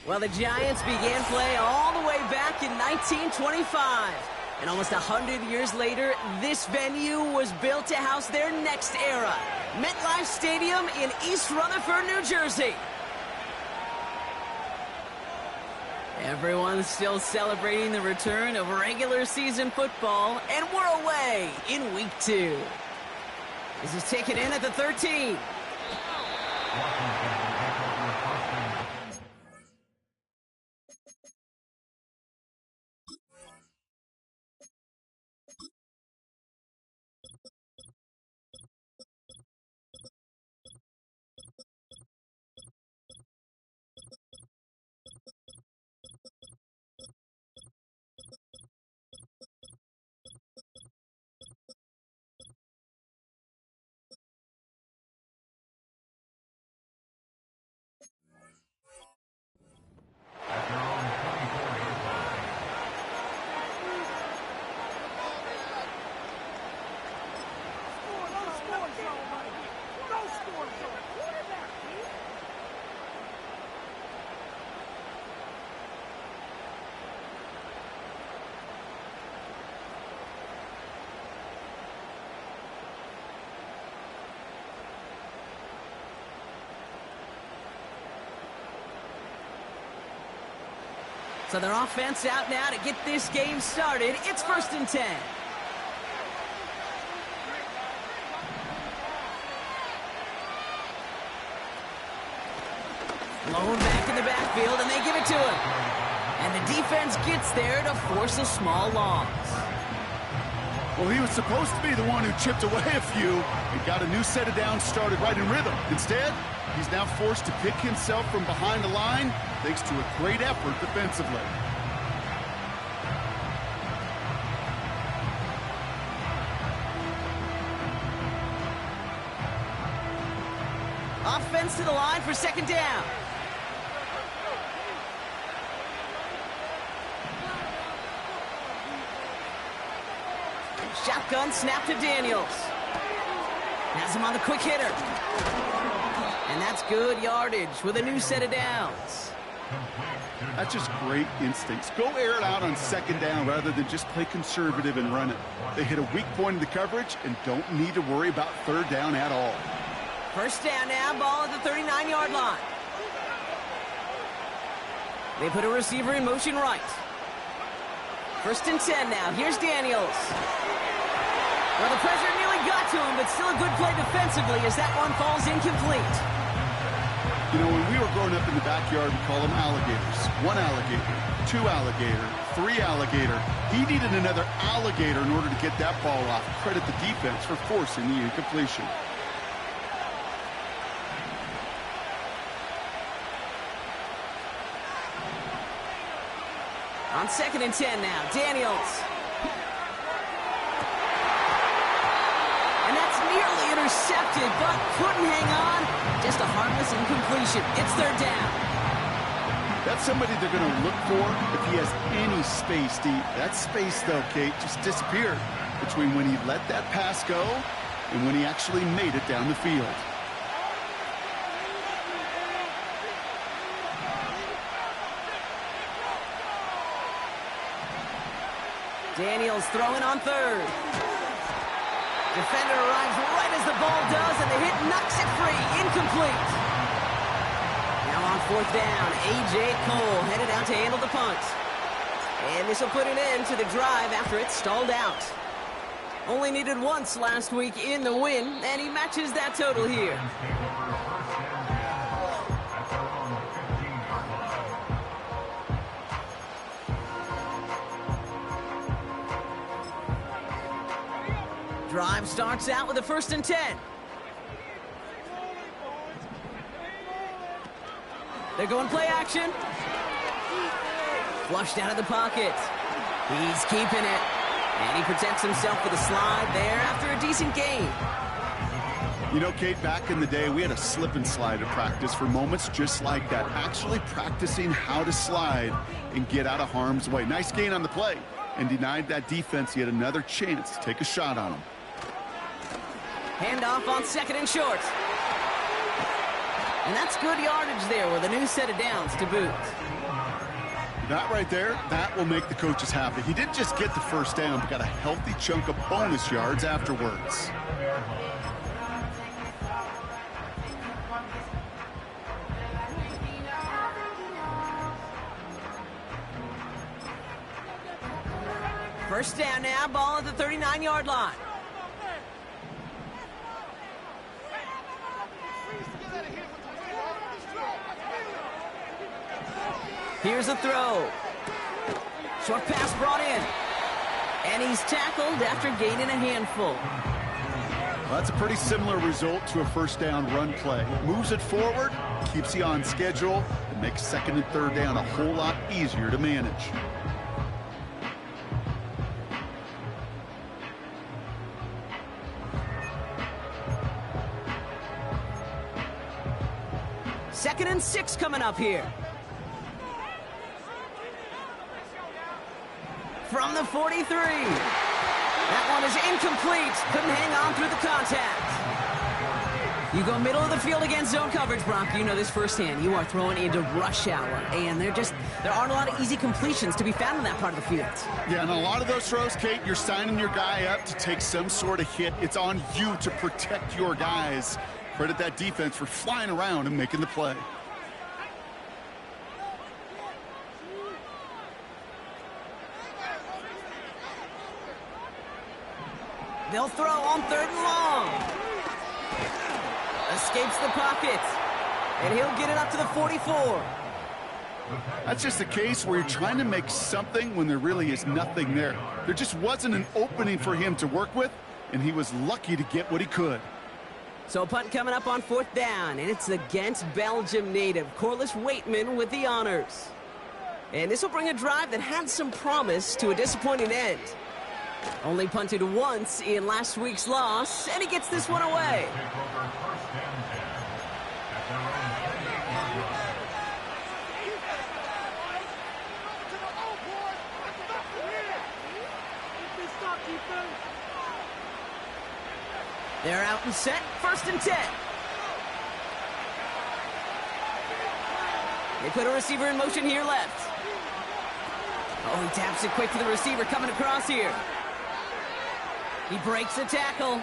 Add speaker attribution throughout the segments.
Speaker 1: Well, the Giants began play all the way back in 1925. And almost 100 years later, this venue was built to house their next era. MetLife Stadium in East Rutherford, New Jersey. Everyone's still celebrating the return of regular season football, and we're away in week 2. This is taken in at the 13. So their offense out now to get this game started. It's 1st and 10. Low back in the backfield, and they give it to him. And the defense gets there to force a small loss.
Speaker 2: Well, he was supposed to be the one who chipped away a few and got a new set of downs started right in rhythm. Instead, he's now forced to pick himself from behind the line thanks to a great effort defensively.
Speaker 1: Offense to the line for 2nd down. Shotgun snap to Daniels. Has him on the quick hitter. And that's good yardage with a new set of downs.
Speaker 2: That's just great instincts. Go air it out on 2nd down rather than just play conservative and run it. They hit a weak point in the coverage and don't need to worry about 3rd down at all.
Speaker 1: 1st down now, ball at the 39-yard line. They put a receiver in motion right. 1st and 10 now. Here's Daniels. Well, the pressure nearly got to him, but still a good play defensively as that one falls incomplete.
Speaker 2: You know, when we were growing up in the backyard, we call them alligators. 1 alligator, 2 alligator, 3 alligator. He needed another alligator in order to get that ball off. Credit the defense for forcing the incompletion.
Speaker 1: On 2nd and 10 now, Daniels. And that's nearly intercepted, but couldn't hang on. Just a harmless incompletion. It's 3rd down.
Speaker 2: That's somebody they're going to look for if he has any space deep. That space, though, Kate, just disappeared between when he let that pass go and when he actually made it down the field.
Speaker 1: Daniels throwing on 3rd. Defender arrives right as the ball does, and the hit knocks it free. Incomplete. Now on 4th down, A.J. Cole headed out to handle the punt. And this will put an end to the drive after it stalled out. Only needed once last week in the win, and he matches that total here. Drive starts out with a 1st and 10. They're going play action. Flushed out of the pocket. He's keeping it. And he protects himself with a slide there after a decent gain.
Speaker 2: You know, Kate, back in the day, we had a slip and slide at practice for moments just like that. Actually practicing how to slide and get out of harm's way. Nice gain on the play. And denied that defense yet another chance to take a shot on him.
Speaker 1: Handoff on 2nd and short. And that's good yardage there with a new set of downs to boot.
Speaker 2: That right there, that will make the coaches happy. He didn't just get the first down, but got a healthy chunk of bonus yards afterwards.
Speaker 1: First down now, ball at the 39-yard line. Here's a throw. Short pass brought in. And he's tackled after gaining a handful.
Speaker 2: Well, that's a pretty similar result to a first down run play. Moves it forward, keeps you on schedule, and makes second and third down a whole lot easier to manage.
Speaker 1: Second and 6 coming up here. From the 43. That one is incomplete. Couldn't hang on through the contact. You go middle of the field against zone coverage, Brock. You know this firsthand. You are throwing into rush hour. And there aren't a lot of easy completions to be found in that part of the field.
Speaker 2: Yeah, and a lot of those throws, Kate, you're signing your guy up to take some sort of hit. It's on you to protect your guys. Credit that defense for flying around and making the play.
Speaker 1: They'll throw on third and long. Escapes the pocket. And he'll get it up to the 44.
Speaker 2: That's just a case where you're trying to make something when there really is nothing there. There just wasn't an opening for him to work with, and he was lucky to get what he could.
Speaker 1: So a punt coming up on fourth down, and it's against Belgium native Corliss Waitman with the honors. And this will bring a drive that had some promise to a disappointing end. Only punted once in last week's loss, and he gets this one away. They're out and set, first and 10. They put a receiver in motion here left. Oh, he taps it quick to the receiver coming across here. He breaks a tackle.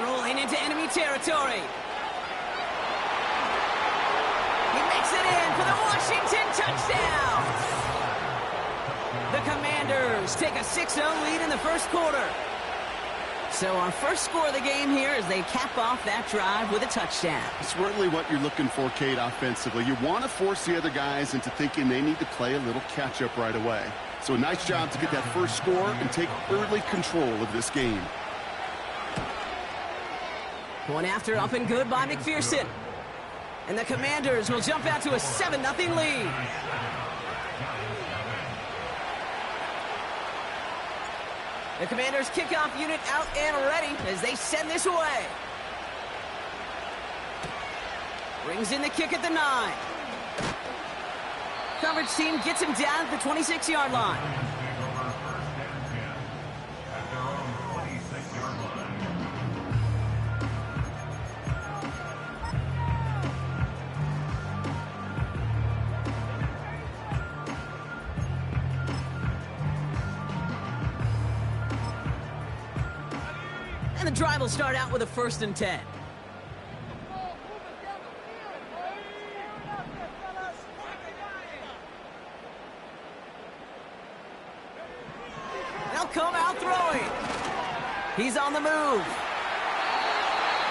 Speaker 1: Rolling into enemy territory. He makes it in for the Washington touchdown. The Commanders take a 6-0 lead in the first quarter. So our first score of the game here as they cap off that drive with a touchdown.
Speaker 2: It's really what you're looking for, Kate, offensively. You want to force the other guys into thinking they need to play a little catch-up right away. So a nice job to get that first score and take early control of this game.
Speaker 1: One after up and good by McPherson. And the Commanders will jump out to a 7-0 lead. The Commanders kickoff unit out and ready as they send this away. Brings in the kick at the 9. Coverage team gets him down at the 26-yard line. And the drive will start out with a first and 10. They'll come out throwing. He's on the move.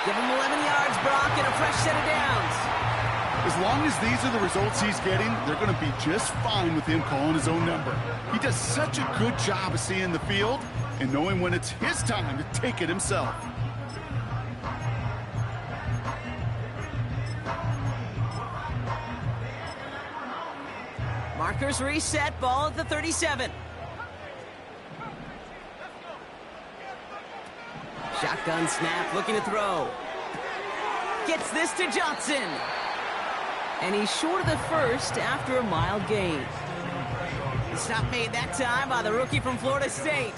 Speaker 1: Give him 11 yards, Brock, and a fresh set of downs.
Speaker 2: As long as these are the results he's getting, they're going to be just fine with him calling his own number. He does such a good job of seeing the field and knowing when it's his time to take it himself.
Speaker 1: Markers reset, ball at the 37. Shotgun snap, looking to throw. Gets this to Johnson. And he's short of the first after a mild gain. The stop made that time by the rookie from Florida State.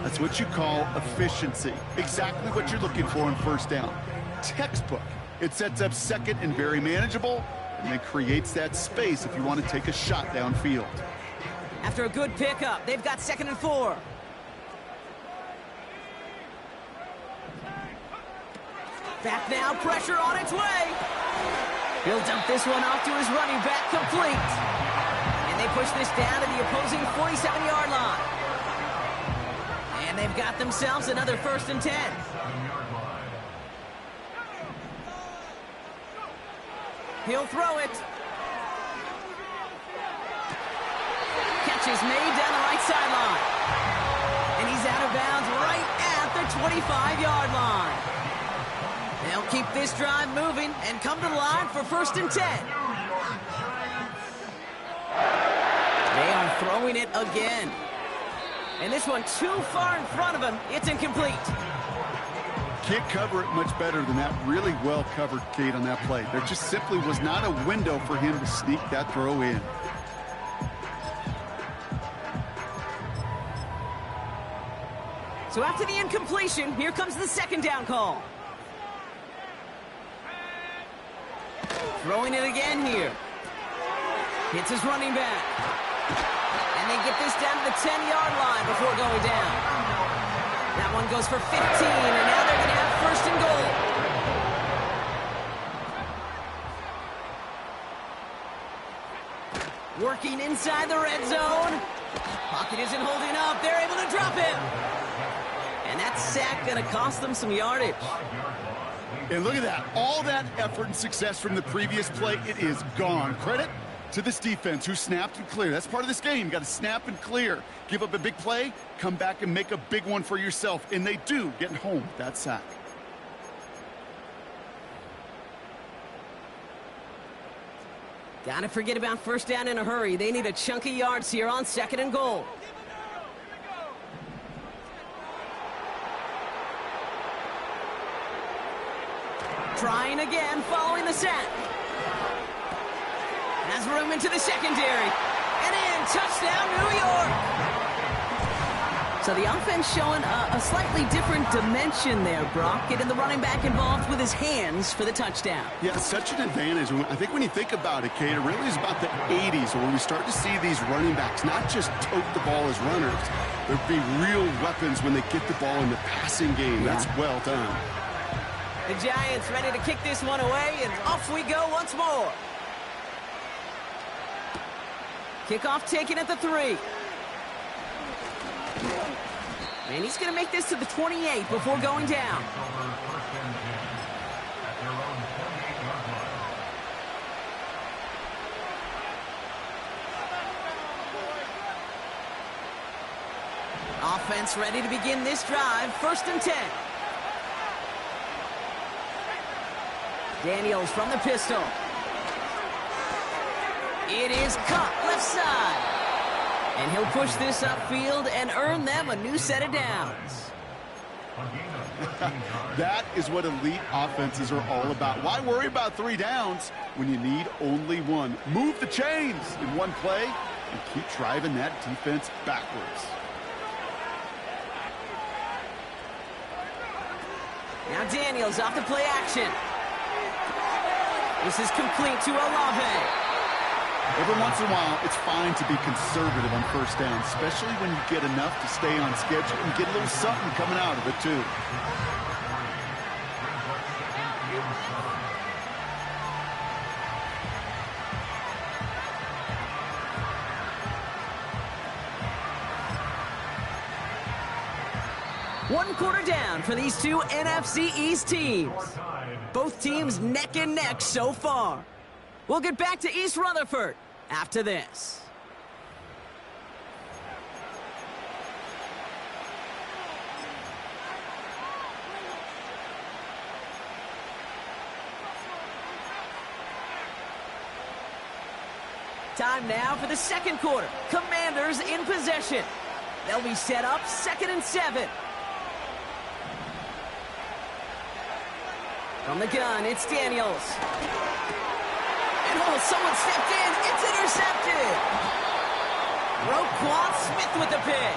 Speaker 2: That's what you call efficiency. Exactly what you're looking for in first down. Textbook. It sets up second and very manageable, and then creates that space if you want to take a shot downfield.
Speaker 1: After a good pickup, they've got 2nd and 4. Back now, pressure on its way. He'll dump this one off to his running back, complete. And they push this down to the opposing 47-yard line. And they've got themselves another 1st and 10. He'll throw it. Catch is made down the right sideline. And he's out of bounds right at the 25-yard line. They'll keep this drive moving and come to the line for 1st and 10. They are throwing it again. And this one too far in front of him. It's incomplete.
Speaker 2: Can't cover it much better than that. Really well covered, Kate, on that play. There just simply was not a window for him to sneak that throw in.
Speaker 1: So after the incompletion, here comes the 2nd down call. Throwing it again here. Hits his running back. And they get this down to the 10-yard line before going down. That one goes for 15, and now they're going to have 1st and goal. Working inside the red zone. Pocket isn't holding up. They're able to drop him. And that sack going to cost them some yardage.
Speaker 2: And look at that. All that effort and success from the previous play, it is gone. Credit to this defense who snapped and cleared. That's part of this game. You got to snap and clear. Give up a big play, come back and make a big one for yourself. And they do, getting home with that sack.
Speaker 1: Gotta forget about 1st down in a hurry. They need a chunk of yards here on 2nd and goal. Trying again, following the sack. Has room into the secondary. And in, touchdown, New York. So the offense showing a slightly different dimension there, Brock. Getting the running back involved with his hands for the touchdown.
Speaker 2: Yeah, such an advantage. I think when you think about it, Kate, it really is about the 80s where we start to see these running backs not just tote the ball as runners. There'd be real weapons when they get the ball in the passing game. Yeah. That's well done.
Speaker 1: The Giants ready to kick this one away, and off we go once more. Kickoff taken at the 3. And he's going to make this to the 28 before going down. Offense ready to begin this drive. 1st and 10. Daniels from the pistol. It is cut left side. And he'll push this upfield and earn them a new set of downs.
Speaker 2: That is what elite offenses are all about. Why worry about 3 downs when you need only 1? Move the chains in one play and keep driving that defense backwards.
Speaker 1: Now Daniels off the play action. This is complete to Olave.
Speaker 2: Every once in a while, it's fine to be conservative on 1st down, especially when you get enough to stay on schedule and get a little something coming out of it, too.
Speaker 1: One quarter down for these two NFC East teams. Both teams neck and neck so far. We'll get back to East Rutherford after this. Time now for the 2nd quarter. Commanders in possession. They'll be set up 2nd and 7. From the gun, it's Daniels. And oh, someone stepped in. It's intercepted. Roquan Smith with the pick.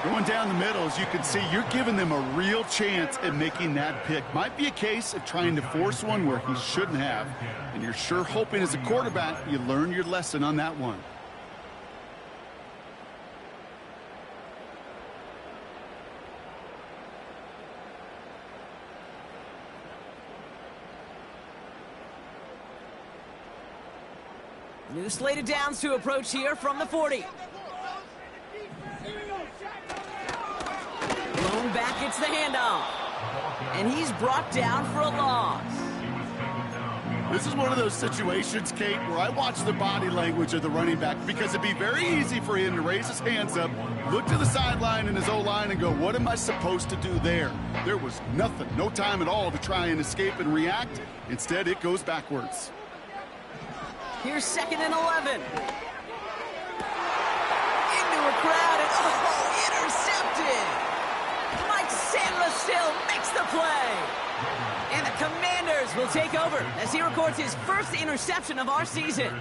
Speaker 2: Going down the middle, as you can see, you're giving them a real chance at making that pick. Might be a case of trying to force one where he shouldn't have. And you're sure hoping as a quarterback you learn your lesson on that one.
Speaker 1: New slate of downs to approach here from the 40. Blown back, it's the handoff. And he's brought down for a loss.
Speaker 2: This is one of those situations, Kate, where I watch the body language of the running back because it'd be very easy for him to raise his hands up, look to the sideline in his O-line and go, what am I supposed to do there? There was nothing, no time at all to try and escape and react. Instead, it goes backwards.
Speaker 1: Here's 2nd and 11. Into a crowd and, oh, intercepted. Mike Sanderson makes the play. And the Commanders will take over as he records his first interception of our season.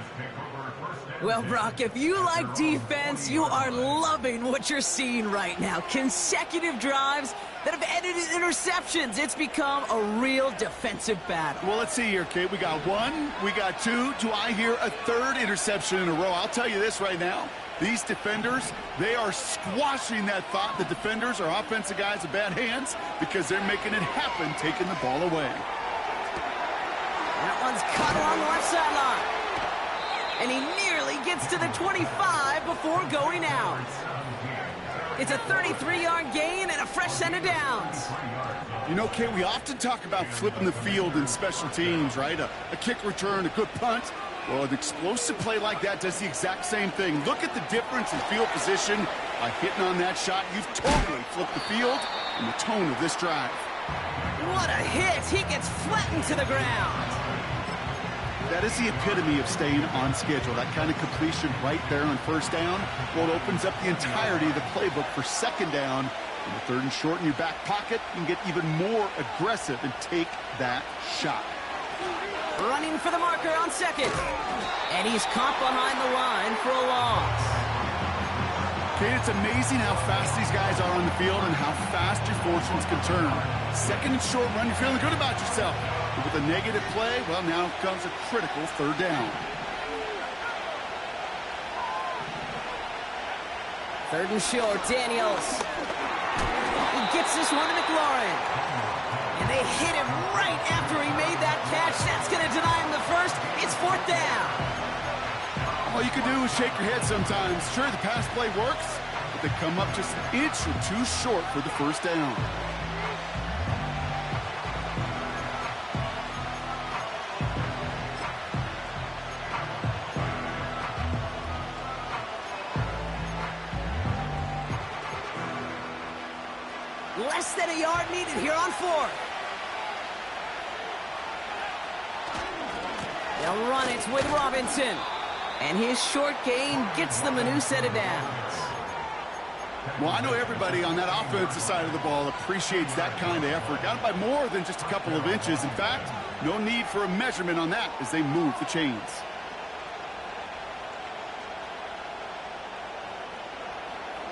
Speaker 1: Well, Brock, if you like defense, you are loving what you're seeing right now. Consecutive drives that have ended in interceptions. It's become a real defensive battle.
Speaker 2: Well, let's see here, Kate. We got one, we got two. Do I hear a third interception in a row? I'll tell you this right now. These defenders, they are squashing that thought the defenders are offensive guys with bad hands because they're making it happen, taking the ball away.
Speaker 1: That one's caught along the left sideline. And he nearly gets to the 25 before going out. It's a 33-yard gain and a fresh set of downs.
Speaker 2: You know, Kate, we often talk about flipping the field in special teams, right? A kick return, a good punt. Well, an explosive play like that does the exact same thing. Look at the difference in field position. By hitting on that shot, you've totally flipped the field and the tone of this drive.
Speaker 1: What a hit! He gets flattened to the ground.
Speaker 2: That is the epitome of staying on schedule. That kind of completion right there on first down. Well, it opens up the entirety of the playbook for second down. In the 3rd and short in your back pocket, you can get even more aggressive and take that shot.
Speaker 1: Running for the marker on 2nd. And he's caught behind the line for a loss.
Speaker 2: Kate, it's amazing how fast these guys are on the field and how fast your fortunes can turn. 2nd and short run, you're feeling good about yourself. But with a negative play, well, now comes a critical 3rd down.
Speaker 1: 3rd and short, Daniels. He gets this one to McLaurin. And they hit him right after he made that catch. That's going to deny him the first. It's 4th down.
Speaker 2: All you can do is shake your head sometimes. Sure, the pass play works, but they come up just an inch or two short for the 1st down.
Speaker 1: Less than a yard needed here on 4th. They'll run it with Robinson. And his short gain gets them a new set of downs.
Speaker 2: Well, I know everybody on that offensive side of the ball appreciates that kind of effort. Got it by more than just a couple of inches. In fact, no need for a measurement on that as they move the chains.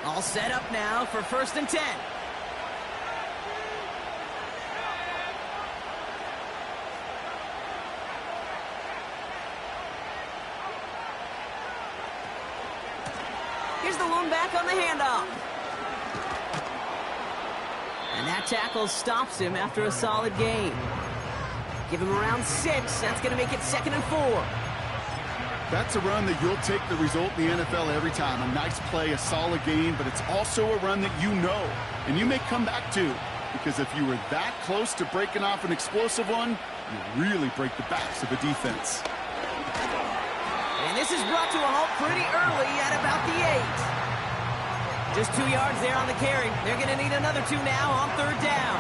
Speaker 1: All set up now for 1st and 10. Here's the lone back on the handoff. And that tackle stops him after a solid gain. Give him around 6. That's going to make it 2nd and 4.
Speaker 2: That's a run that you'll take the result in the NFL every time. A nice play, a solid gain, but it's also a run that you know, and you may come back to. Because if you were that close to breaking off an explosive one, you really break the backs of a defense.
Speaker 1: And this is brought to a halt pretty early at about the 8. Just 2 yards there on the carry. They're going to need another 2 now on 3rd down.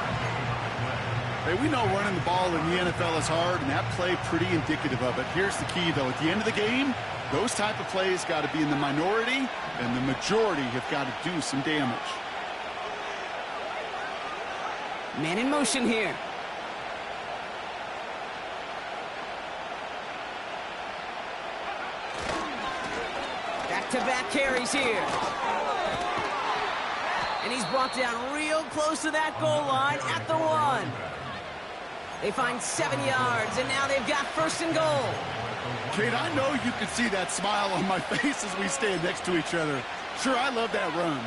Speaker 2: Hey, we know running the ball in the NFL is hard, and that play pretty indicative of it. Here's the key, though. At the end of the game, those type of plays got to be in the minority, and the majority have got to do some damage.
Speaker 1: Man in motion here. Back-to-back carries here. And he's brought down real close to that goal line at the 1. They find 7 yards, and now they've got 1st and goal.
Speaker 2: Kate, I know you can see that smile on my face as we stand next to each other. Sure, I love that run.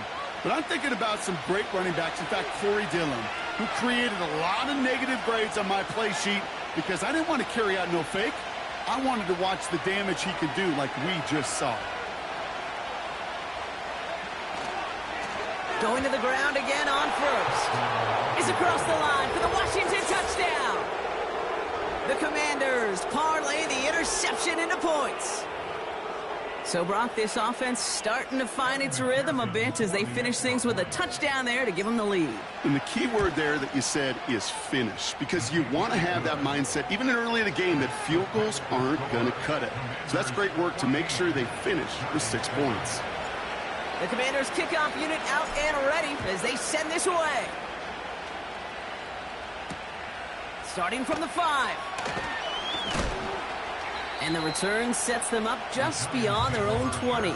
Speaker 2: But I'm thinking about some great running backs. In fact, Corey Dillon, who created a lot of negative grades on my play sheet because I didn't want to carry out no fake. I wanted to watch the damage he could do like we just saw.
Speaker 1: Going to the ground again on 1st. Is across the line for the Washington touchdown. The Commanders parlay the interception into points. So, Brock, this offense starting to find its rhythm a bit as they finish things with a touchdown there to give them the lead.
Speaker 2: And the key word there that you said is finish, because you want to have that mindset, even early in the game, that field goals aren't going to cut it. So that's great work to make sure they finish with 6 points.
Speaker 1: The Commanders' kickoff unit out and ready as they send this away. Starting from the 5. And the return sets them up just beyond their own 20.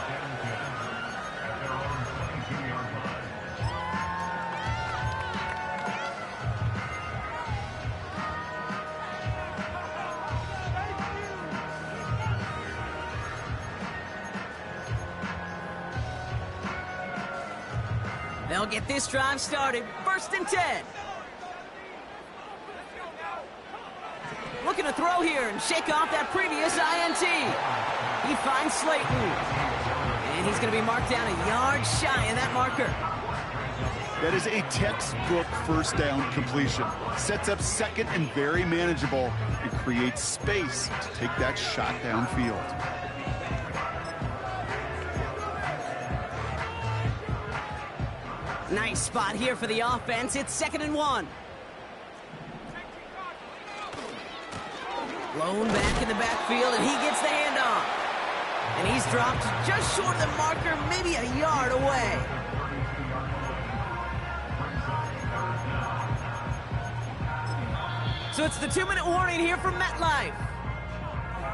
Speaker 1: They'll get this drive started. 1st and 10. Looking to throw here and shake off that previous INT. He finds Slayton. And he's going to be marked down a yard shy in that marker.
Speaker 2: That is a textbook 1st down completion. Sets up 2nd and very manageable and creates space to take that shot downfield.
Speaker 1: Nice spot here for the offense. It's 2nd and 1. Blown back in the backfield, and he gets the handoff. And he's dropped just short of the marker, maybe a yard away. So it's the 2-minute warning here from MetLife.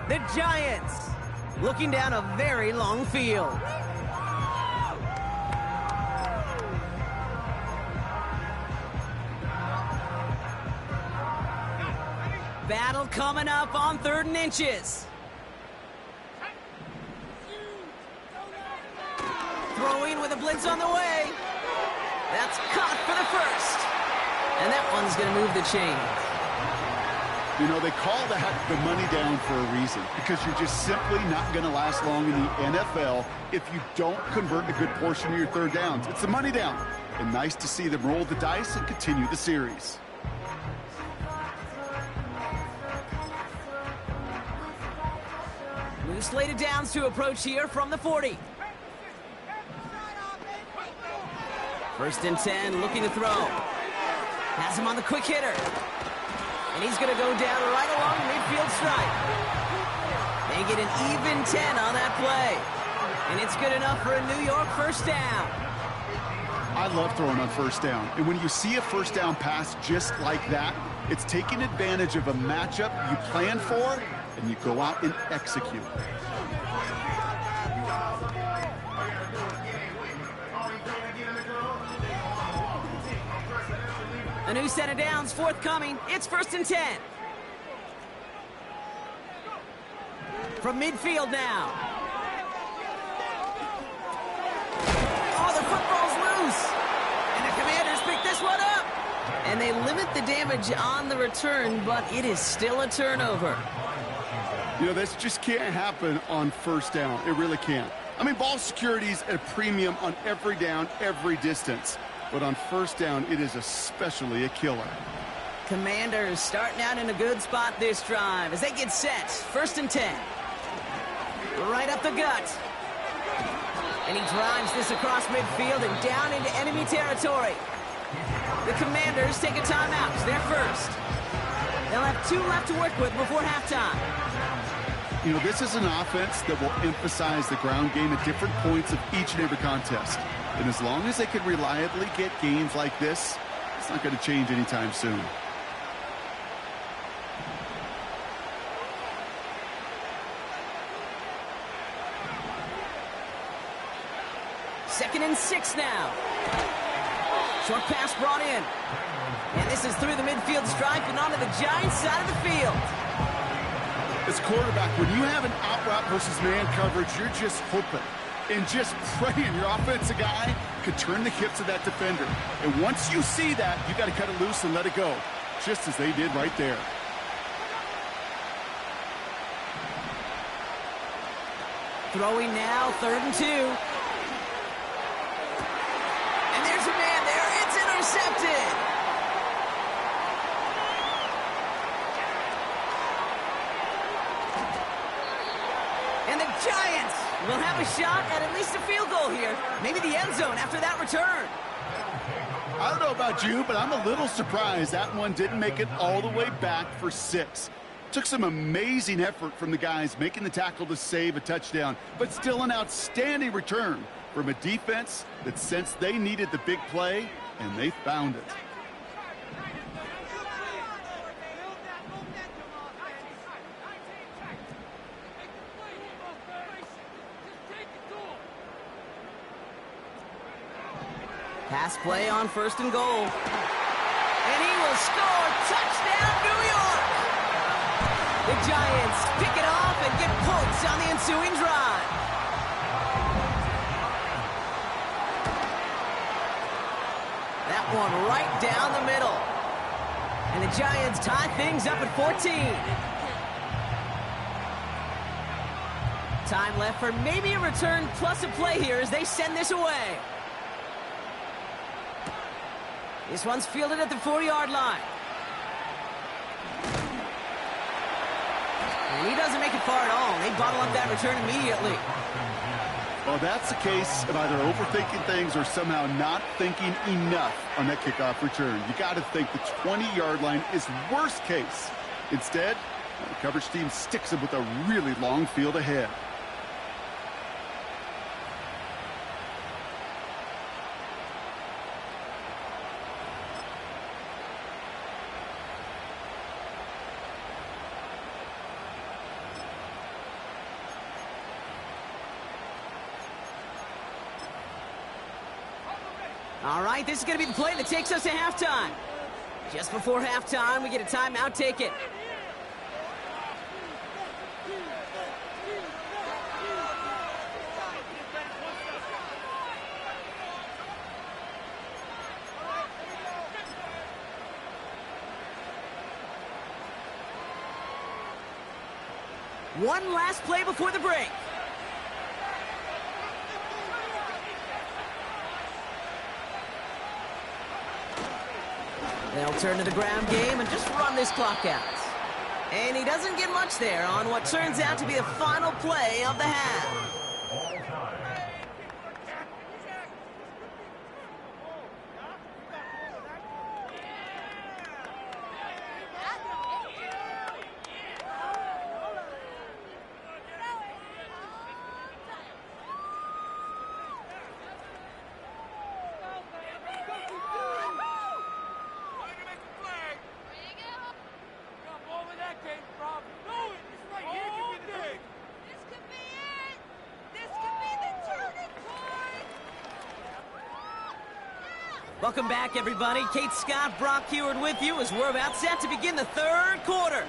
Speaker 1: The Giants looking down a very long field. Battle coming up on 3rd and inches. Throwing with a blitz on the way. That's caught for the 1st. And that one's going to move the chains.
Speaker 2: You know, they call that the money down for a reason, because you're just simply not going to last long in the NFL if you don't convert a good portion of your 3rd downs. It's the money down. And nice to see them roll the dice and continue the series.
Speaker 1: New slated downs to approach here from the 40. 1st and 10, looking to throw. Has him on the quick hitter. And he's going to go down right along midfield stripe. They get an even 10 on that play. And it's good enough for a New York 1st down.
Speaker 2: I love throwing on 1st down. And when you see a 1st down pass just like that, it's taking advantage of a matchup you plan for, and you go out and execute.
Speaker 1: A new set of downs forthcoming. It's 1st and 10. From midfield now. Oh, the football's loose. And the Commanders pick this one up. And they limit the damage on the return, but it is still a turnover.
Speaker 2: You know, this just can't happen on 1st down. It really can't. I mean, ball security's at a premium on every down, every distance. But on 1st down, it is especially a killer.
Speaker 1: Commanders starting out in a good spot this drive as they get set. 1st and 10. Right up the gut. And he drives this across midfield and down into enemy territory. The Commanders take a timeout. They're 1st. They'll have 2 left to work with before halftime.
Speaker 2: You know, this is an offense that will emphasize the ground game at different points of each and every contest. And as long as they can reliably get gains like this, it's not going to change anytime soon.
Speaker 1: Second and 6 now. Short pass brought in. And this is through the midfield stripe and onto the Giants side of the field.
Speaker 2: As quarterback, when you have an out route versus man coverage, you're just hoping and just praying your offensive guy could turn the hips of that defender. And once you see that, you got to cut it loose and let it go, just as they did right there.
Speaker 1: Throwing now, 3rd and 2. And there's a man there. It's intercepted. And the Giants will have a shot at least a field goal here. Maybe the end zone after that return.
Speaker 2: I don't know about you, but I'm a little surprised that one didn't make it all the way back for 6. Took some amazing effort from the guys making the tackle to save a touchdown, but still an outstanding return from a defense that sensed they needed the big play, and they found it.
Speaker 1: Pass play on 1st and goal. And he will score. Touchdown, New York! The Giants pick it off and get points on the ensuing drive. That one right down the middle. And the Giants tie things up at 14. Time left for maybe a return plus a play here as they send this away. This one's fielded at the 4-yard line. And he doesn't make it far at all. They bottle up that return immediately.
Speaker 2: Well, that's the case of either overthinking things or somehow not thinking enough on that kickoff return. You got to think the 20-yard line is worst case. Instead, the coverage team sticks them with a really long field ahead.
Speaker 1: All right, this is going to be the play that takes us to halftime. Just before halftime, we get a timeout taken. One last play before the break. They'll turn to the ground game and just run this clock out. And he doesn't get much there on what turns out to be the final play of the half. Welcome back, everybody. Kate Scott, Brock Huard with you as we're about set to begin the 3rd quarter.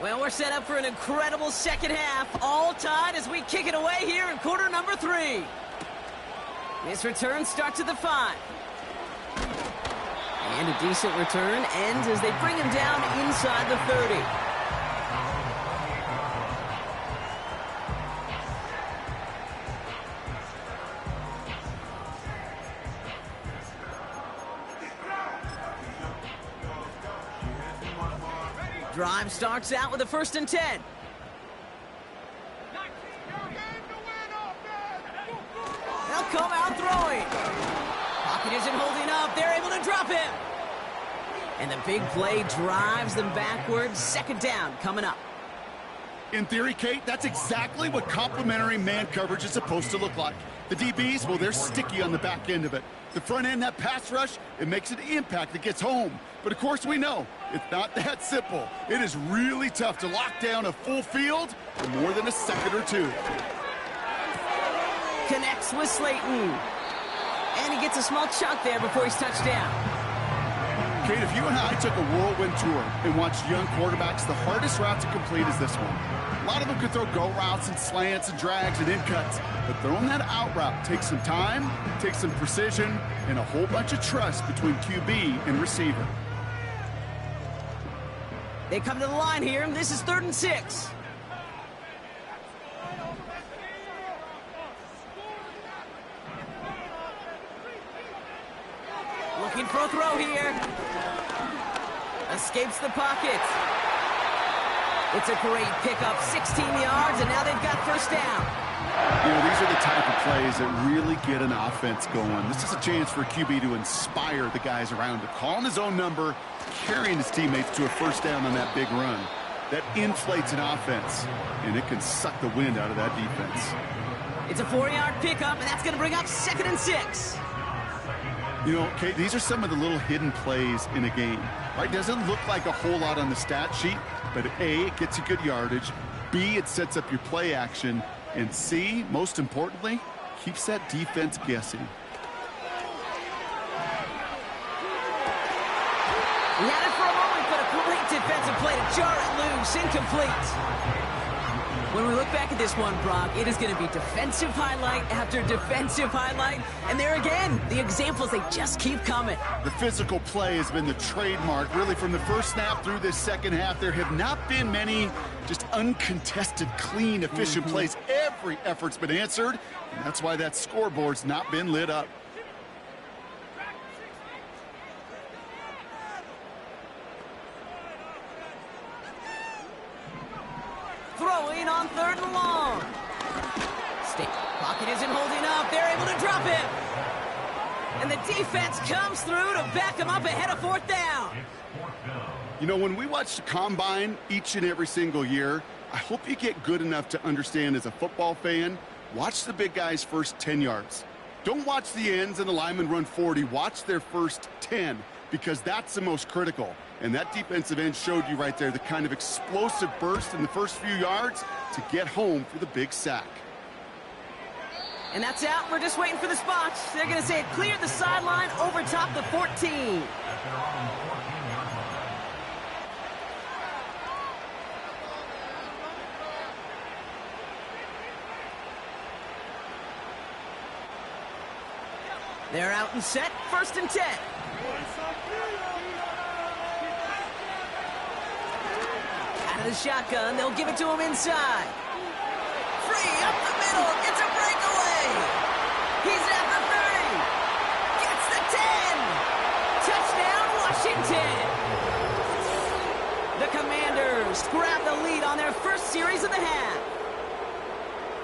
Speaker 1: Well, we're set up for an incredible second half, all tied as we kick it away here in quarter number 3. This return starts at the 5. And a decent return ends as they bring him down inside the 30. Drive starts out with a 1st and 10. They'll come out throwing. point. Pocket isn't holding up. They're able to drop him. And the big play drives them backwards. Second down coming up.
Speaker 2: In theory, Kate, that's exactly what complementary man coverage is supposed to look like. The DBs, well, they're sticky on the back end of it. The front end, that pass rush, it makes an impact that gets home. But of course we know, it's not that simple. It is really tough to lock down a full field for more than a second or two.
Speaker 1: Connects with Slayton. And he gets a small chunk there before he's touched down.
Speaker 2: Kate, if you and I took a whirlwind tour and watched young quarterbacks, the hardest route to complete is this one. A lot of them could throw go routes and slants and drags and in cuts, but throwing that out route takes some time, takes some precision, and a whole bunch of trust between QB and receiver.
Speaker 1: They come to the line here. This is 3rd and 6. Looking for a throw here. Escapes the pocket. It's a great pickup, 16 yards, and now they've got first down.
Speaker 2: You know, these are the type of plays that really get an offense going. This is a chance for a QB to inspire the guys around him. Calling his own number, carrying his teammates to a first down on that big run. That inflates an offense, and it can suck the wind out of that defense.
Speaker 1: It's a 4-yard pickup, and that's going to bring up 2nd and 6.
Speaker 2: You know, Kate, these are some of the little hidden plays in a game. Right? Doesn't look like a whole lot on the stat sheet, but A, it gets you good yardage. B, it sets up your play action. And C, most importantly, keeps that defense guessing.
Speaker 1: He had it for a moment, but a great defensive play to jar it loose. Incomplete. When we look back at this one, Brock, it is going to be defensive highlight after defensive highlight. And there again, the examples, they just keep coming.
Speaker 2: The physical play has been the trademark, really, from the first snap through this second half. There have not been many just uncontested, clean, efficient plays. Every effort's been answered, and that's why that scoreboard's not been lit up.
Speaker 1: Throwing on 3rd and long. State pocket isn't holding up. They're able to drop him. And the defense comes through to back him up ahead of 4th down.
Speaker 2: You know, when we watch the combine each and every single year, I hope you get good enough to understand as a football fan, watch the big guys' first 10 yards. Don't watch the ends and the linemen run 40. Watch their first 10, because that's the most critical. And that defensive end showed you right there the kind of explosive burst in the first few yards to get home for the big sack.
Speaker 1: And that's out. We're just waiting for the spots. They're going to say it cleared the sideline over top the 14. They're out and set. 1st and 10. Out of the shotgun, they'll give it to him inside. Free up the middle, gets a breakaway. He's at the 30. Gets the 10. Touchdown, Washington. The Commanders grab the lead on their first series of the half.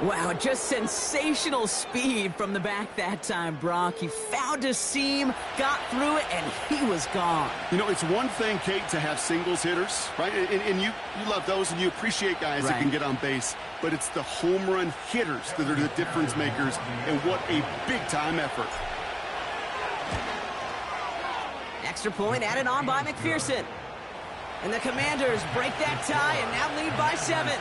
Speaker 1: Wow, just sensational speed from the back that time, Brock. He found a seam, got through it, and he was gone.
Speaker 2: You know, it's one thing, Kate, to have singles hitters, right? And you love those, and you appreciate guys that can get on base. But it's the home run hitters that are the difference makers, and what a big-time effort.
Speaker 1: Extra point added on by McPherson. And the Commanders break that tie and now lead by 7.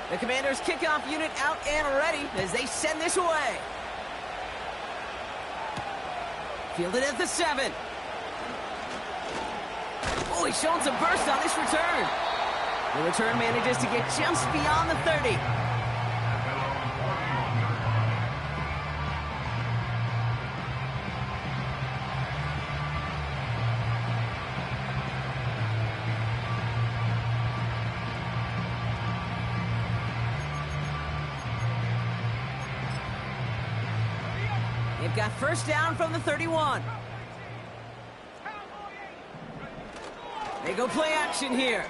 Speaker 1: The Commanders' kickoff unit out and ready as they send this away. Fielded at the 7. Oh, he's showing some burst on this return. The return manages to get just beyond the 30. They've got first down from the 31. They go play action here.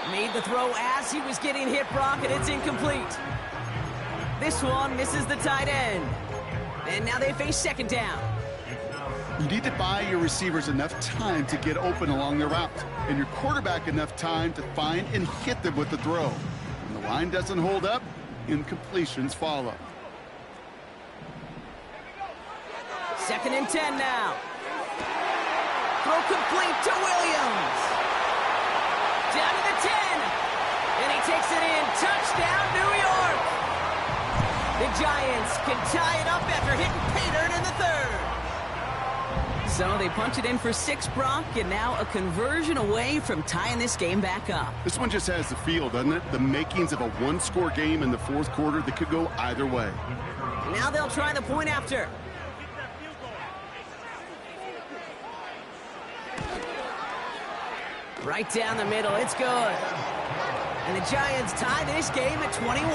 Speaker 1: Made the throw as he was getting hit, Brock, and it's incomplete. This one misses the tight end. And now they face second down.
Speaker 2: You need to buy your receivers enough time to get open along their route, and your quarterback enough time to find and hit them with the throw. When the line doesn't hold up, incompletions follow.
Speaker 1: Second and 10 now. Throw complete to Williams. Down to the 10. And he takes it in. Touchdown, New York. The Giants can tie it up after hitting pay dirt in the third. So they punch it in for 6, Brock, and now a conversion away from tying this game back up.
Speaker 2: This one just has the feel, doesn't it? The makings of a one-score game in the fourth quarter that could go either way.
Speaker 1: Now they'll try the point after. Right down the middle, it's good. And the Giants tie this game at 21.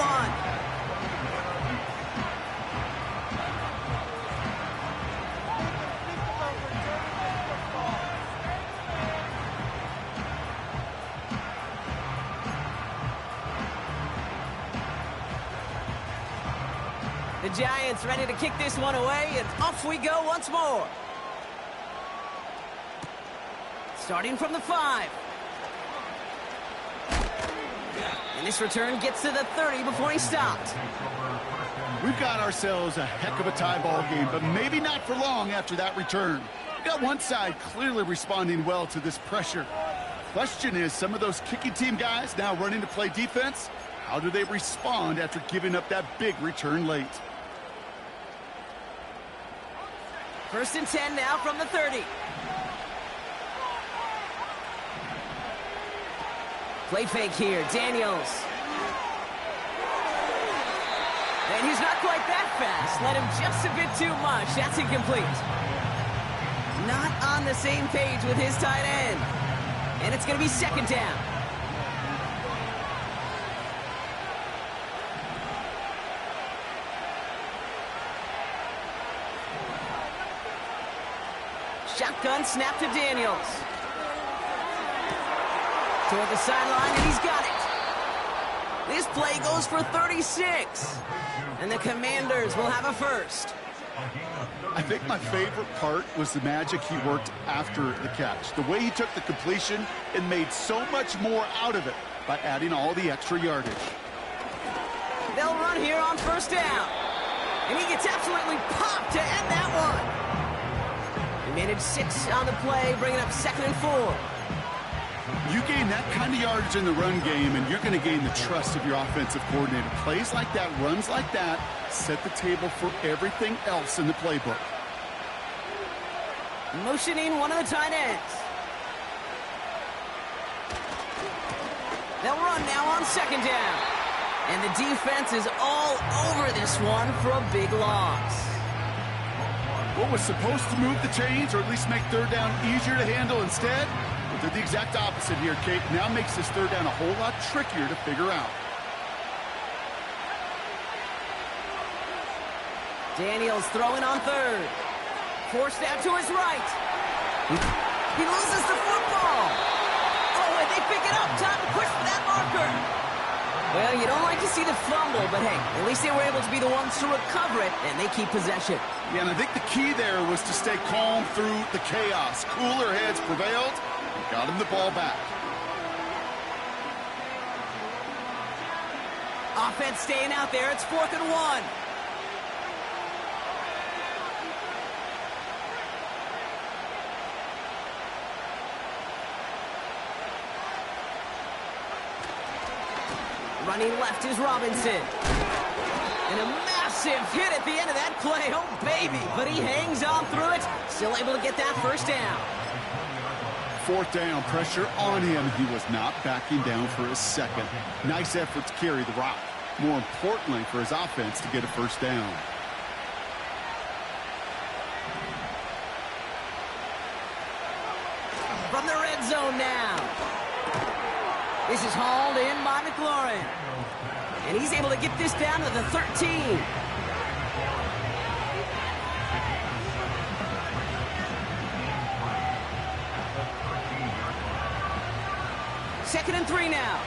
Speaker 1: The Giants ready to kick this one away, and off we go once more. Starting from the 5. And this return gets to the 30 before he stopped.
Speaker 2: We've got ourselves a heck of a tie ball game, but maybe not for long after that return. We've got one side clearly responding well to this pressure. Question is, some of those kicking team guys now running to play defense, how do they respond after giving up that big return late?
Speaker 1: First and 10 now from the 30. Play fake here, Daniels. And he's not quite that fast. Let him just a bit too much. That's incomplete. Not on the same page with his tight end. And it's going to be second down. Shotgun snap to Daniels. Toward the sideline, and he's got it. This play goes for 36. And the Commanders will have a first.
Speaker 2: I think my favorite part was the magic he worked after the catch. The way he took the completion and made so much more out of it by adding all the extra yardage.
Speaker 1: They'll run here on first down. And he gets absolutely popped to end that one. He managed 6 on the play, bringing up second and 4.
Speaker 2: You gain that kind of yardage in the run game, and you're going to gain the trust of your offensive coordinator. Plays like that, runs like that, set the table for everything else in the playbook.
Speaker 1: Motioning one of the tight ends. They'll run now on second down. And the defense is all over this one for a big loss.
Speaker 2: What was supposed to move the chains, or at least make third down easier to handle instead? Did the exact opposite here, Kate. Now makes this third down a whole lot trickier to figure out.
Speaker 1: Daniels throwing on third. Forced out to his right. He loses the football. Oh, and they pick it up. Time to push for that marker. Well, you don't like to see the fumble, but hey, at least they were able to be the ones to recover it, and they keep possession.
Speaker 2: Yeah, and I think the key there was to stay calm through the chaos. Cooler heads prevailed. Got him the ball back.
Speaker 1: Offense staying out there. It's 4th and 1. Running left is Robinson. And a massive hit at the end of that play. Oh, baby. But he hangs on through it. Still able to get that first down.
Speaker 2: 4th down, pressure on him. He was not backing down for a second. Nice effort to carry the rock. More importantly, for his offense to get a first down.
Speaker 1: From the red zone now. This is hauled in by McLaurin. And he's able to get this down to the 13. 2nd and 3 now.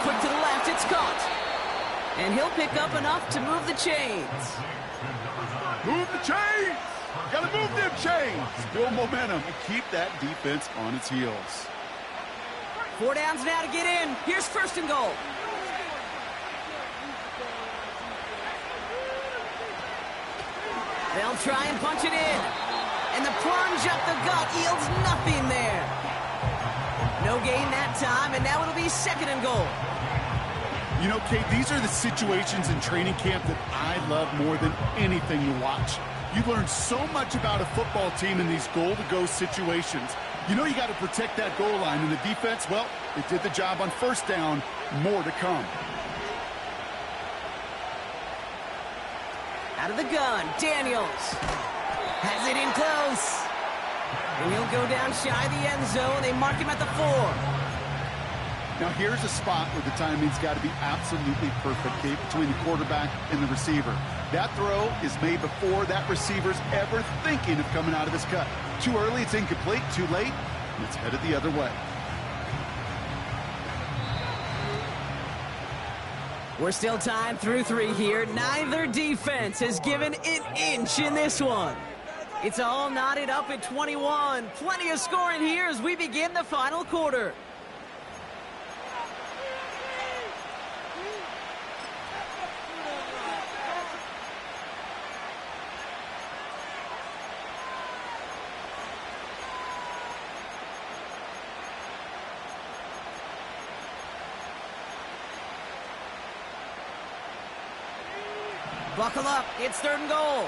Speaker 1: Quick to the left, it's caught. And he'll pick up enough to move the chains.
Speaker 2: Move the chains! Gotta move them chains! Build momentum and keep that defense on its heels.
Speaker 1: 4 downs now to get in. Here's 1st and goal. They'll try and punch it in. And the plunge up the gut yields nothing there. No gain that time, and now it'll be 2nd and goal.
Speaker 2: You know, Kate, these are the situations in training camp that I love more than anything to watch. You learn so much about a football team in these goal-to-go situations. You know you got to protect that goal line, and the defense, well, they did the job on 1st down. More to come.
Speaker 1: Out of the gun, Daniels has it in close. And he'll go down shy of the end zone. They mark him at the 4.
Speaker 2: Now here's a spot where the timing's got to be absolutely perfect, Kate, between the quarterback and the receiver. That throw is made before that receiver's ever thinking of coming out of his cut. Too early, it's incomplete. Too late, it's headed the other way.
Speaker 1: We're still tied through 3 here. Neither defense has given an inch in this one. It's all knotted up at 21. Plenty of scoring here as we begin the final quarter. Buckle up, it's 3rd and goal.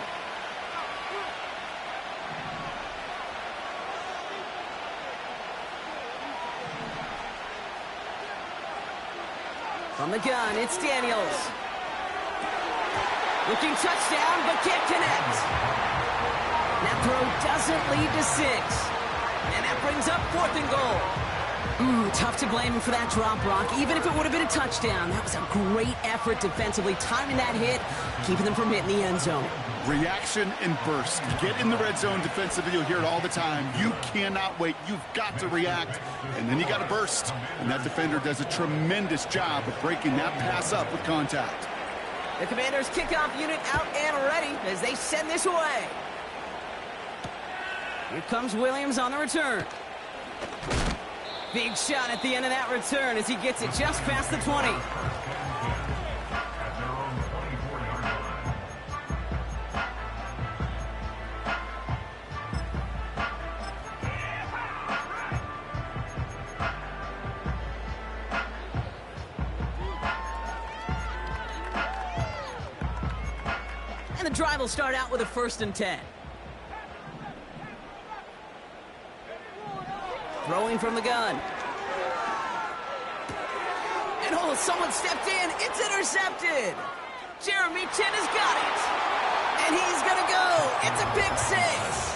Speaker 1: From the gun, it's Daniels. Looking touchdown, but can't connect. That throw doesn't lead to 6. And that brings up 4th and goal. Tough to blame him for that drop, Brock. Even if it would have been a touchdown, that was a great effort defensively, timing that hit, keeping them from hitting the end zone.
Speaker 2: Reaction and burst. You get in the red zone defensively, you'll hear it all the time. You cannot wait. You've got to react, and then you got to burst. And that defender does a tremendous job of breaking that pass up with contact.
Speaker 1: The Commanders' kickoff unit out and ready as they send this away. Here comes Williams on the return. Big shot at the end of that return as he gets it just past the 20. And the drive will start out with a 1st and 10. Throwing from the gun. And oh, someone stepped in. It's intercepted. Jeremy Chinn has got it. And he's going to go. It's a pick 6.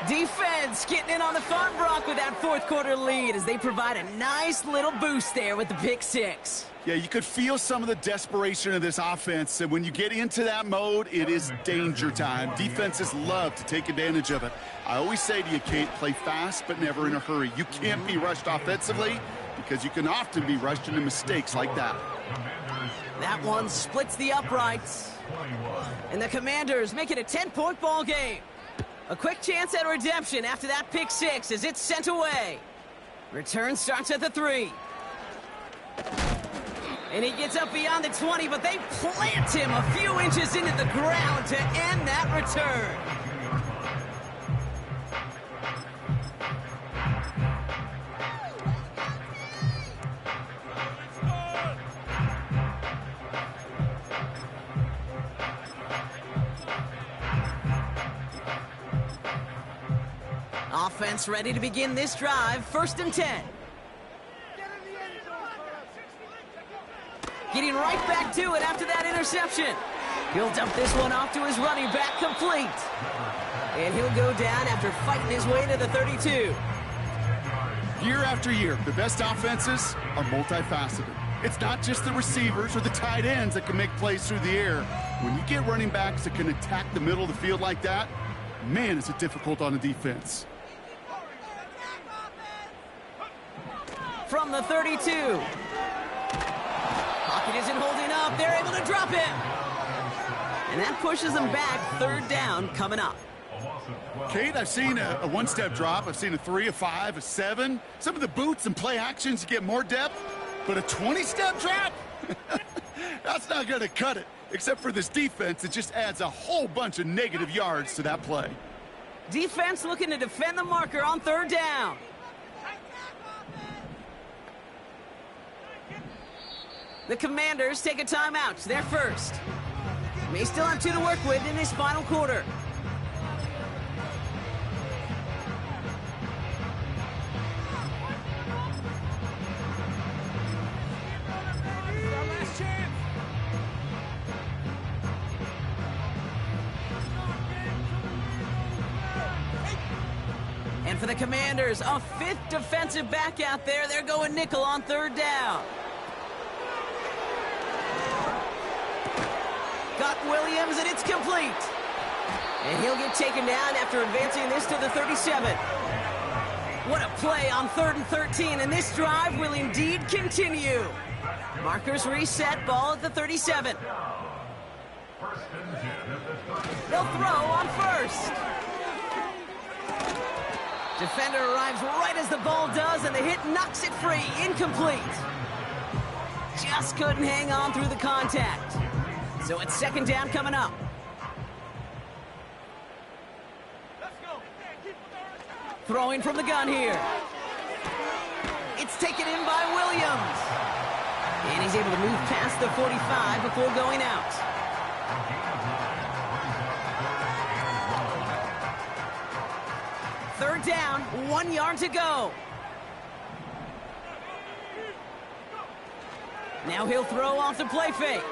Speaker 1: Defense getting in on the fun, Brock, with that 4th quarter lead as they provide a nice little boost there with the pick 6.
Speaker 2: Yeah, you could feel some of the desperation of this offense, and when you get into that mode, it is danger time. Defenses love to take advantage of it. I always say to you, Kate, play fast but never in a hurry. You can't be rushed offensively because you can often be rushed into mistakes like that.
Speaker 1: That one splits the uprights. And the Commanders make it a 10-point ball game. A quick chance at redemption after that pick 6 as it's sent away. Return starts at the 3. And he gets up beyond the 20, but they plant him a few inches into the ground to end that return. Offense ready to begin this drive. 1st and 10. Getting right back to it after that interception. He'll dump this one off to his running back, complete. And he'll go down after fighting his way to the 32.
Speaker 2: Year after year, the best offenses are multifaceted. It's not just the receivers or the tight ends that can make plays through the air. When you get running backs that can attack the middle of the field like that, man, is it difficult on the defense.
Speaker 1: From the 32. Pocket isn't holding up. They're able to drop him. And that pushes them back. Third down coming up.
Speaker 2: Kate, I've seen a one-step drop. I've seen a 3, a 5, a 7. Some of the boots and play actions get more depth, but a 20-step drop? That's not going to cut it. Except for this defense, it just adds a whole bunch of negative yards to that play.
Speaker 1: Defense looking to defend the marker on third down. The Commanders take a timeout. They're first. May still have 2 to work with in this final quarter. And for the Commanders, a 5th defensive back out there. They're going nickel on third down. Got Williams, and it's complete. And he'll get taken down after advancing this to the 37. What a play on 3rd and 13, and this drive will indeed continue. Markers reset, ball at the 37. They'll throw on first. Defender arrives right as the ball does, and the hit knocks it free. Incomplete. Just couldn't hang on through the contact. So it's second down coming up. Throwing from the gun here. It's taken in by Williams. And he's able to move past the 45 before going out. Third down, 1 yard to go. Now he'll throw off the play fake.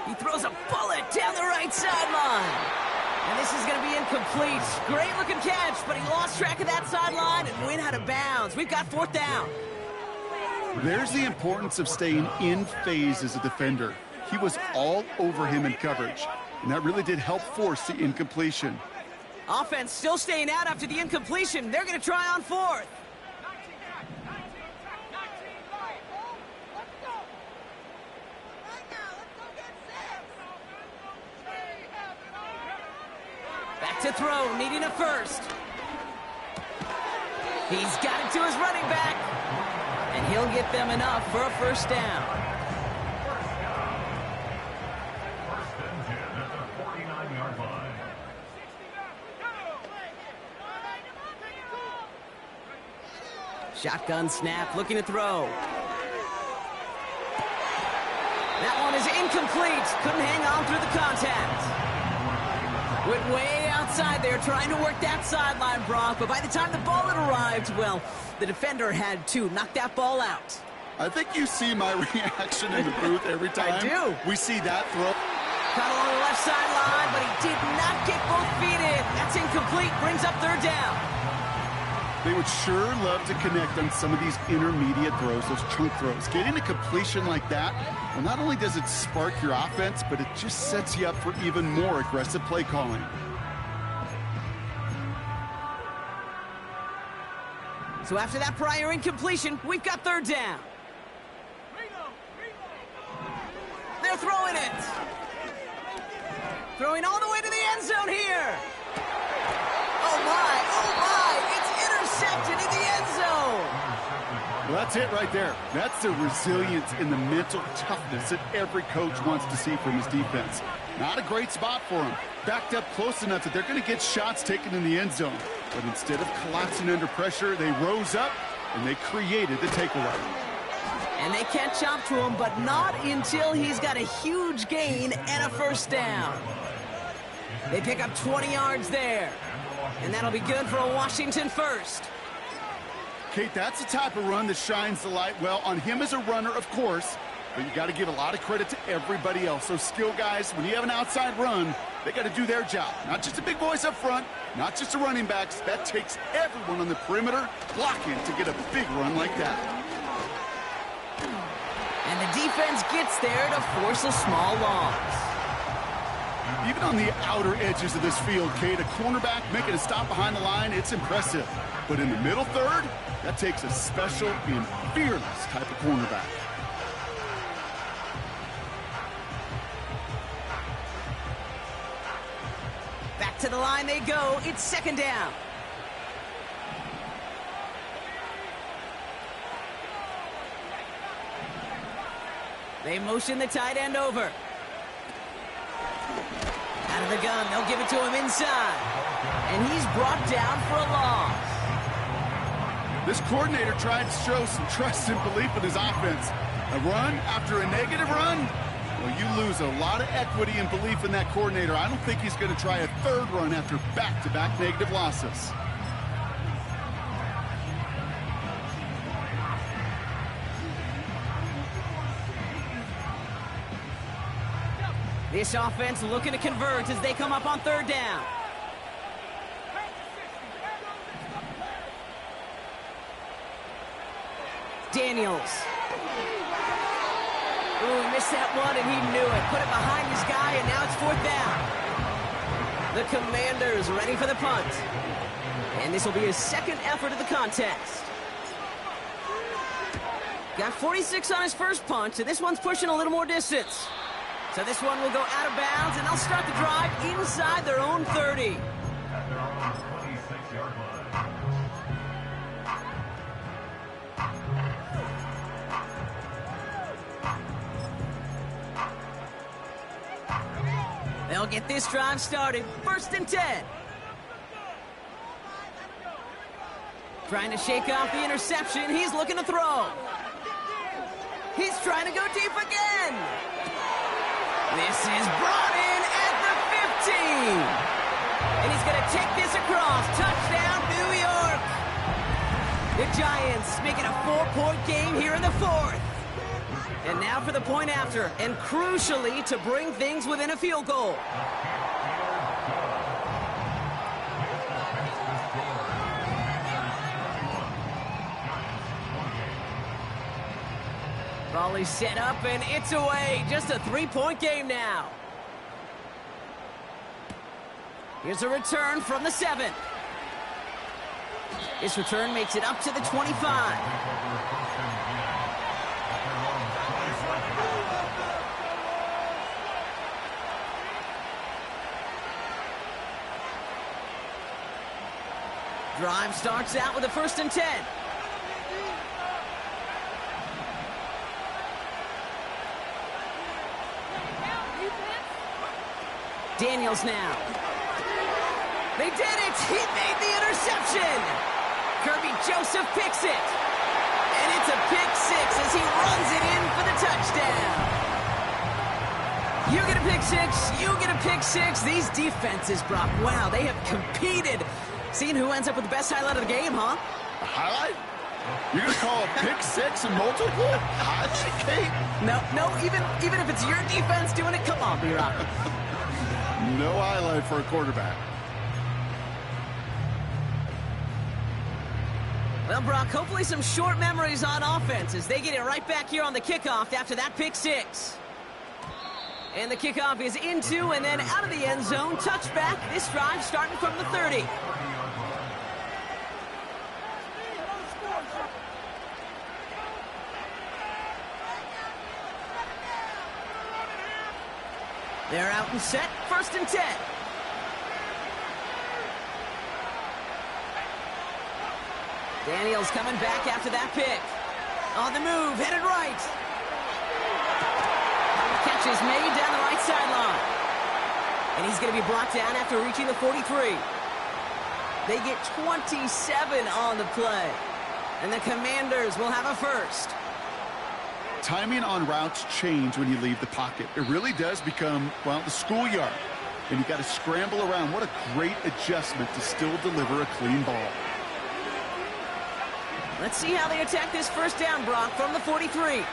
Speaker 1: He throws a bullet down the right sideline. And this is going to be incomplete. Great looking catch, but he lost track of that sideline and went out of bounds. We've got 4th down.
Speaker 2: There's the importance of staying in phase as a defender. He was all over him in coverage, and that really did help force the incompletion.
Speaker 1: Offense still staying out after the incompletion. They're going to try on 4th. Back to throw, needing a first. He's got it to his running back. And he'll get them enough for a first down. Shotgun snap, looking to throw. That one is incomplete. Couldn't hang on through the contact. Went way outside there, trying to work that sideline, Brock. But by the time the ball had arrived, well, the defender had to knock that ball out.
Speaker 2: I think you see my reaction in the booth every time.
Speaker 1: I do.
Speaker 2: We see that throw.
Speaker 1: Caught along the left sideline, but he did not get both feet in. That's incomplete. Brings up third down.
Speaker 2: They would sure love to connect on some of these intermediate throws, those chunk throws. Getting a completion like that, well, not only does it spark your offense, but it just sets you up for even more aggressive play calling.
Speaker 1: So after that prior incompletion, we've got third down. They're throwing it. Throwing all the way to the end zone here. Oh my, it's intercepted in the end zone.
Speaker 2: Well, that's it right there. That's the resilience and the mental toughness that every coach wants to see from his defense. Not a great spot for him. Backed up close enough that they're going to get shots taken in the end zone. But instead of collapsing under pressure, they rose up and they created the takeaway.
Speaker 1: And they can't chop to him, but not until he's got a huge gain and a first down. They pick up 20 yards there. And that'll be good for a Washington first.
Speaker 2: Kate, that's the type of run that shines the light well on him as a runner, of course, but you got to give a lot of credit to everybody else. Those skill guys, when you have an outside run, they got to do their job. Not just the big boys up front, not just the running backs. That takes everyone on the perimeter blocking to get a big run like that.
Speaker 1: And the defense gets there to force a small loss.
Speaker 2: Even on the outer edges of this field, Kate, a cornerback making a stop behind the line, it's impressive. But in the middle third, that takes a special and fearless type of cornerback.
Speaker 1: Back to the line they go. It's second down. They motion the tight end over. Out of the gun, they'll give it to him inside. And he's brought down for a loss.
Speaker 2: This coordinator tried to show some trust and belief in his offense. A run after a negative run? Well, you lose a lot of equity and belief in that coordinator. I don't think he's going to try a third run after back-to-back negative losses.
Speaker 1: This offense looking to convert as they come up on third down. Daniels. Ooh, he missed that one, and he knew it. Put it behind his guy, and now it's fourth down. The Commanders ready for the punt. And this will be his second effort of the contest. Got 46 on his first punt, and this one's pushing a little more distance. So this one will go out of bounds, and they'll start the drive inside their own 30. They'll get this drive started. First and 10. Trying to shake off the interception. He's looking to throw. He's trying to go deep again. This is brought in at the 15. And he's going to take this across. Touchdown, New York. The Giants making a 4-point game here in the fourth. And now for the point after, and crucially to bring things within a field goal. Volley set up, and it's away. Just a 3-point game now. Here's a return from the 7. This return makes it up to the 25. Drive starts out with a first and 10. Daniels now. They did it! He made the interception! Kirby Joseph picks it. And it's a pick six as he runs it in for the touchdown. You get a pick six, you get a pick six. These defenses, Brock, wow, they have competed. Seeing who ends up with the best highlight of the game, huh?
Speaker 2: A highlight? You're going to call a pick six and multiple? Highlight, Kate?
Speaker 1: No, even if it's your defense doing it, come on, B-Rock.
Speaker 2: No highlight for a quarterback.
Speaker 1: Well, Brock, hopefully some short memories on offense as they get it right back here on the kickoff after that pick six. And the kickoff is into and then out of the end zone. Touchback. This drive starting from the 30. They're out and set. First and 10. Daniels coming back after that pick. On the move, headed right. Catch is made down the right sideline. And he's going to be brought down after reaching the 43. They get 27 on the play. And the Commanders will have a first.
Speaker 2: Timing on routes change when you leave the pocket. It really does become, well, the schoolyard. And you got to scramble around. What a great adjustment to still deliver a clean ball.
Speaker 1: Let's see how they attack this first down, Brock, from the 43.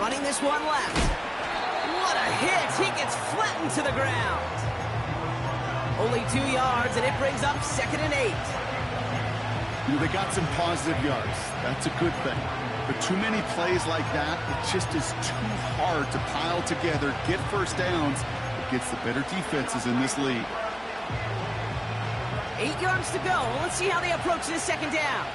Speaker 1: Running this one left. What a hit. He gets flattened to the ground. Only 2 yards, and it brings up 2nd and 8.
Speaker 2: You know, they got some positive yards. That's a good thing. But too many plays like that, it just is too hard to pile together, get first downs against the better defenses in this league.
Speaker 1: 8 yards to go. Let's see how they approach this second down.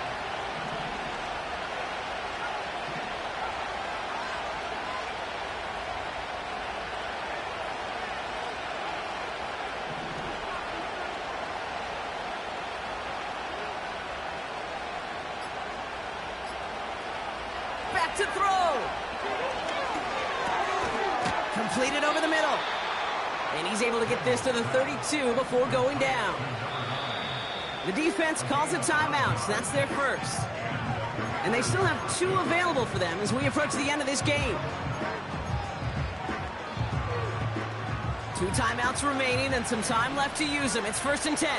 Speaker 1: Back to throw. Completed over the middle. And he's able to get this to the 32 before going down. The defense calls a timeout, so that's their first. And they still have 2 available for them as we approach the end of this game. 2 timeouts remaining and some time left to use them. It's 1st and 10.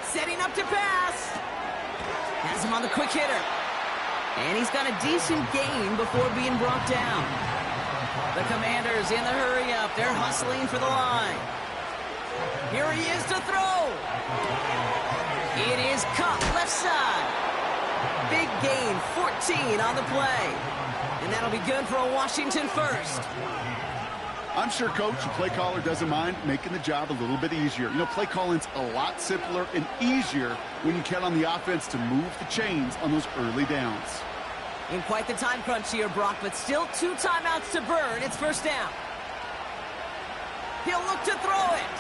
Speaker 1: Setting up to pass. Has him on the quick hitter. And he's got a decent gain before being brought down. The Commanders in the hurry up. They're hustling for the line. Here he is to throw. It is caught left side. Big gain, 14 on the play. And that'll be good for a Washington first.
Speaker 2: I'm sure coach and play caller doesn't mind making the job a little bit easier. You know, play calling's a lot simpler and easier when you count on the offense to move the chains on those early downs.
Speaker 1: In quite the time crunch here, Brock, but still 2 timeouts to burn. It's 1st down. He'll look to throw it.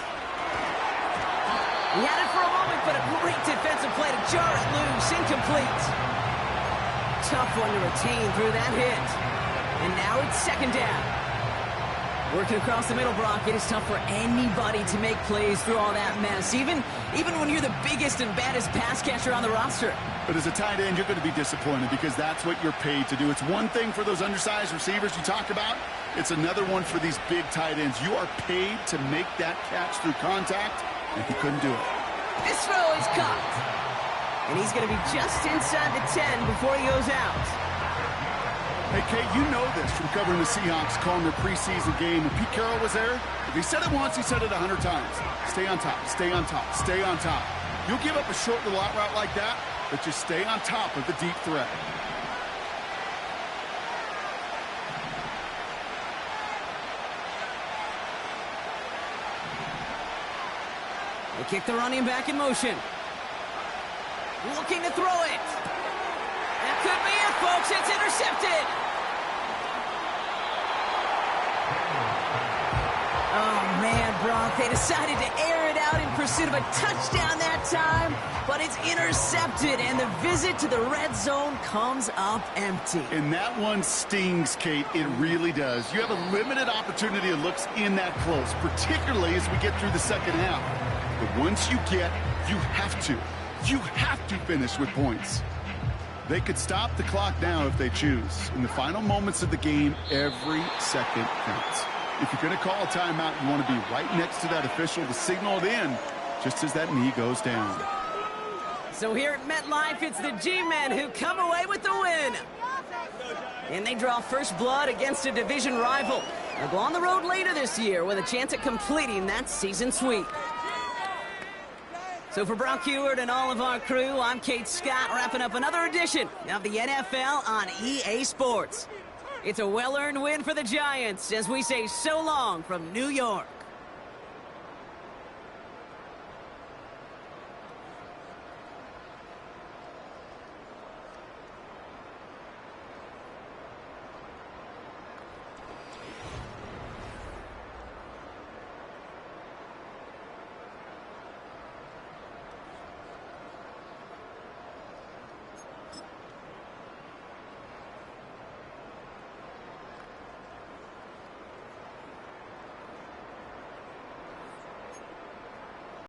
Speaker 1: He had it for a moment, but a great defensive play to jar it loose. Incomplete. Tough one to retain through that hit. And now it's 2nd down. Working across the middle, Brock, it is tough for anybody to make plays through all that mess, even when you're the biggest and baddest pass catcher on the roster.
Speaker 2: But as a tight end, you're going to be disappointed because that's what you're paid to do. It's one thing for those undersized receivers you talk about. It's another one for these big tight ends. You are paid to make that catch through contact, and he couldn't do it.
Speaker 1: This throw is caught. And he's going to be just inside the 10 before he goes out.
Speaker 2: Hey, Kate, you know this from covering the Seahawks, calling their preseason game. When Pete Carroll was there, if he said it once, he said it 100 times. Stay on top, stay on top, stay on top. You'll give up a short little out route like that, but just stay on top of the deep threat.
Speaker 1: They kick the running back in motion. Looking to throw it. That could be it, folks. It's intercepted. Oh, man, Brock. They decided to air it out in pursuit of a touchdown that time, but it's intercepted, and the visit to the red zone comes up empty.
Speaker 2: And that one stings, Kate. It really does. You have a limited opportunity that looks in that close, particularly as we get through the second half. But once you get, you have to finish with points. They could stop the clock now if they choose. In the final moments of the game, every second counts. If you're going to call a timeout, you want to be right next to that official to signal it in just as that knee goes down.
Speaker 1: So here at MetLife, it's the G-Men who come away with the win. And they draw first blood against a division rival. They'll go on the road later this year with a chance at completing that season sweep. So for Brock Huard and all of our crew, I'm Kate Scott, wrapping up another edition of the NFL on EA Sports. It's a well-earned win for the Giants as we say so long from New York.